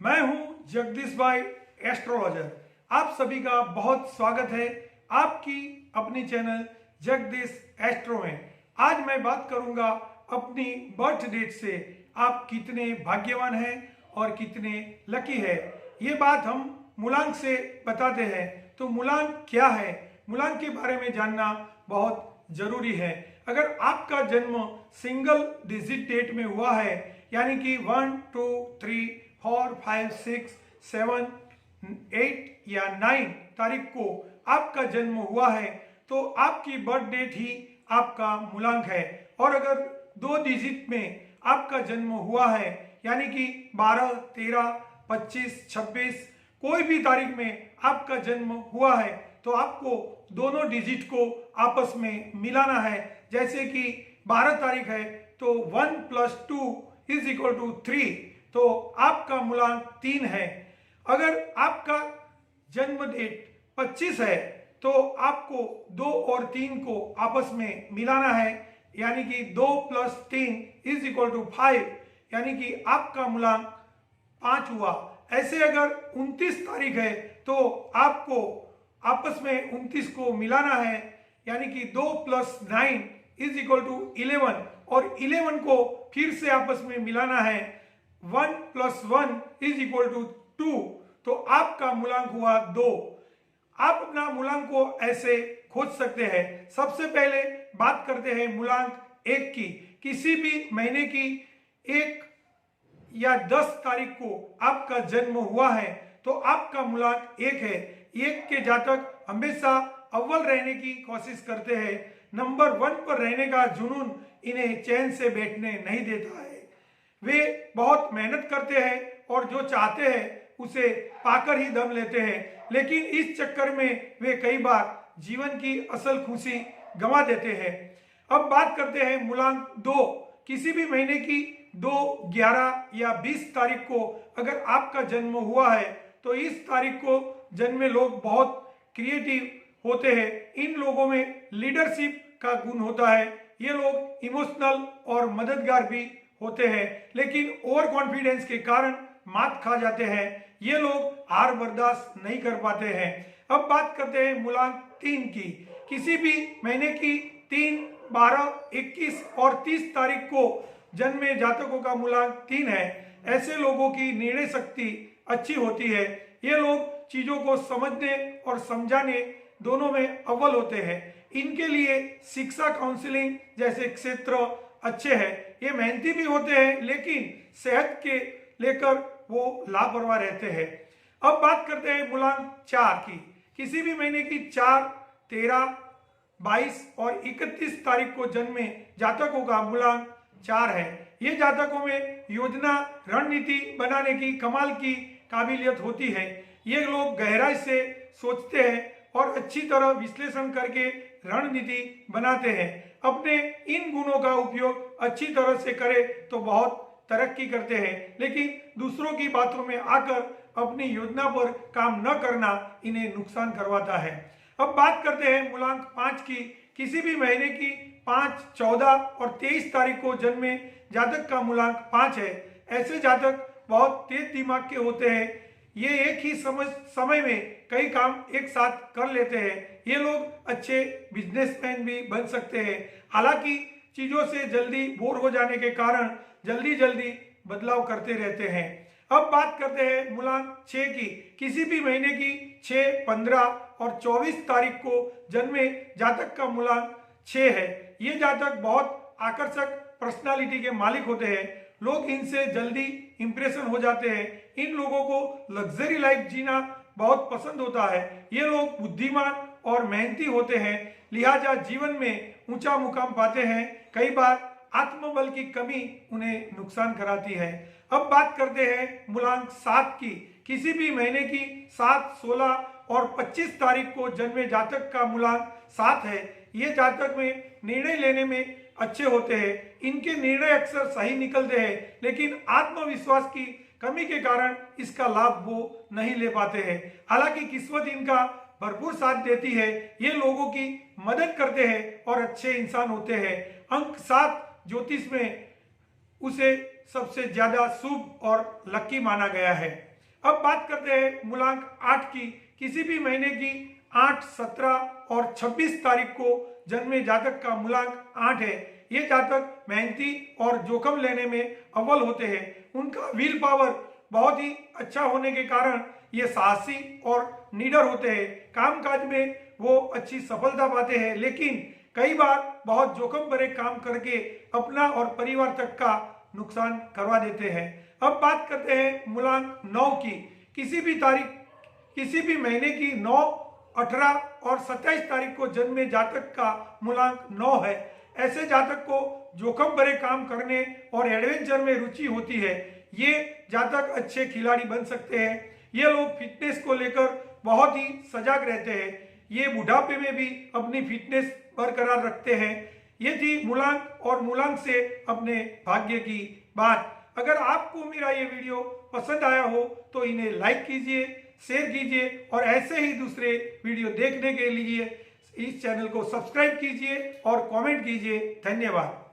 मैं हूं जगदीश भाई एस्ट्रोलॉजर। आप सभी का बहुत स्वागत है आपकी अपनी चैनल जगदीश एस्ट्रो में। आज मैं बात करूंगा अपनी बर्थ डेट से आप कितने भाग्यवान हैं और कितने लकी है। ये बात हम मूलांक से बताते हैं। तो मूलांक क्या है, मूलांक के बारे में जानना बहुत जरूरी है। अगर आपका जन्म सिंगल डिजिट डेट में हुआ है, यानी कि 1, 2, 3, 4, 5, 6, 7, 8 या 9 तारीख को आपका जन्म हुआ है तो आपकी बर्थ डेट ही आपका मूलांक है। और अगर 2 डिजिट में आपका जन्म हुआ है, यानी कि 12, 13, 25, 26 कोई भी तारीख में आपका जन्म हुआ है तो आपको दोनों डिजिट को आपस में मिलाना है। जैसे कि 12 तारीख है तो 1 + 2 = 3, तो आपका मूलांक 3 है। अगर आपका जन्म डेट 25 है तो आपको 2 और 3 को आपस में मिलाना है, यानी कि 2 + 3 = 5, यानी कि आपका मूलांक 5 हुआ। ऐसे अगर 29 तारीख है तो आपको आपस में 29 को मिलाना है, यानी कि 2 + 9 = 11, और 11 को फिर से आपस में मिलाना है, 1 + 1 = 2, तो आपका मूलांक हुआ 2। आप अपना मूलांक को ऐसे खोज सकते हैं। सबसे पहले बात करते हैं मूलांक 1 की। किसी भी महीने की 1 या 10 तारीख को आपका जन्म हुआ है तो आपका मूलांक 1 है। 1 के जातक हमेशा अव्वल रहने की कोशिश करते हैं। नंबर 1 पर रहने का जुनून इन्हें चैन से बैठने नहीं देता है। वे बहुत मेहनत करते हैं और जो चाहते हैं उसे पाकर ही दम लेते हैं, लेकिन इस चक्कर में वे कई बार जीवन की असल खुशी गंवा देते हैं। अब बात करते हैं मूलांक 2। किसी भी महीने की 2, 11 या 20 तारीख को अगर आपका जन्म हुआ है तो इस तारीख को जन्मे लोग बहुत क्रिएटिव होते हैं। इन लोगों में लीडरशिप का गुण होता है। ये लोग इमोशनल और मददगार भी होते हैं, लेकिन ओवर कॉन्फिडेंस के कारण मात खा जाते हैं। ये लोग हार बर्दाश्त नहीं कर पाते हैं। अब बात करते हैं मूलांक 3 की। किसी भी महीने की 3, 12, 21 और 30 तारीख को जन्मे जातकों का मूलांक 3 है। ऐसे लोगों की निर्णय शक्ति अच्छी होती है। ये लोग चीजों को समझने और समझाने दोनों में अव्वल होते हैं। इनके लिए शिक्षा, काउंसलिंग जैसे क्षेत्र अच्छे हैं। ये मेहनती भी होते हैं, लेकिन सेहत के लेकर वो लापरवाह रहते हैं। अब बात करते हैं मूलांक 4 की। किसी भी महीने की 4, 13, 22 और 31 तारीख को जन्मे जातकों का मूलांक 4 है। ये जातकों में योजना, रणनीति बनाने की कमाल की काबिलियत होती है। ये लोग गहराई से सोचते हैं और अच्छी तरह विश्लेषण करके रणनीति बनाते हैं। अपने इन गुणों का उपयोग अच्छी तरह से करें तो बहुत तरक्की करते हैं, लेकिन दूसरों की बातों में आकर अपनी योजना पर काम न करना इन्हें नुकसान करवाता है। अब बात करते हैं मूलांक 5 की। किसी भी महीने की 5, 14 और 23 तारीख को जन्मे जातक का मूलांक 5 है। ऐसे जातक बहुत तेज दिमाग के होते हैं। ये एक ही समय में कई काम एक साथ कर लेते हैं। ये लोग अच्छे बिजनेसमैन भी बन सकते हैं। हालांकि चीजों से जल्दी बोर हो जाने के कारण जल्दी जल्दी बदलाव करते रहते हैं। अब बात करते हैं मूलांक 6 की। किसी भी महीने की 6, 15 और 24 तारीख को जन्मे जातक का मूलांक 6 है। ये जातक बहुत आकर्षक पर्सनालिटी के मालिक होते हैं। लोग इनसे जल्दी इंप्रेशन हो जाते हैं। इन लोगों को लग्जरी लाइफ जीना बहुत पसंद होता है। ये लोग बुद्धिमान और मेहनती होते हैं, लिहाजा जीवन में ऊंचा मुकाम पाते हैं। कई बार आत्मबल की कमी उन्हें नुकसान कराती है। अब बात करते हैं मूलांक 7 की। किसी भी महीने की 7, 16 और 25 तारीख को जन्मे जातक का मूलांक 7 है। ये जातक में निर्णय लेने में अच्छे होते हैं। इनके निर्णय अक्सर सही निकलते हैं, लेकिन आत्मविश्वास की कमी के कारण इसका लाभ वो नहीं ले पाते हैं। हालांकि किस्मत इनका भरपूर साथ देती है। ये लोगों की मदद करते हैं और अच्छे इंसान होते हैं। अंक 7 ज्योतिष में उसे सबसे ज्यादा शुभ और लकी माना गया है। अब बात करते हैं मूलांक 8 की। किसी भी महीने की 8, 17 और 26 तारीख को जन्मे जातक का मूलांक 8 है। ये जातक मेहनती और जोखिम लेने में अव्वल होते हैं। उनका विल पावर बहुत ही अच्छा होने के कारण ये साहसी और निडर होते हैं। कामकाज में वो अच्छी सफलता पाते हैं, लेकिन कई बार बहुत जोखिम भरे काम करके अपना और परिवार तक का नुकसान करवा देते हैं। अब बात करते हैं मूलांक 9 की। किसी भी महीने की 9, 18 और 27 तारीख को जन्मे जातक का मूलांक 9 है। ऐसे जातक को जोखिम भरे काम करने और एडवेंचर में रुचि होती है। ये जातक अच्छे खिलाड़ी बन सकते हैं। ये लोग फिटनेस को लेकर बहुत ही सजग रहते हैं। ये बुढ़ापे में भी अपनी फिटनेस बरकरार रखते हैं। ये थी मूलांक और मूलांक से अपने भाग्य की बात। अगर आपको मेरा ये वीडियो पसंद आया हो तो इन्हें लाइक कीजिए, शेयर कीजिए और ऐसे ही दूसरे वीडियो देखने के लिए इस चैनल को सब्सक्राइब कीजिए और कमेंट कीजिए। धन्यवाद।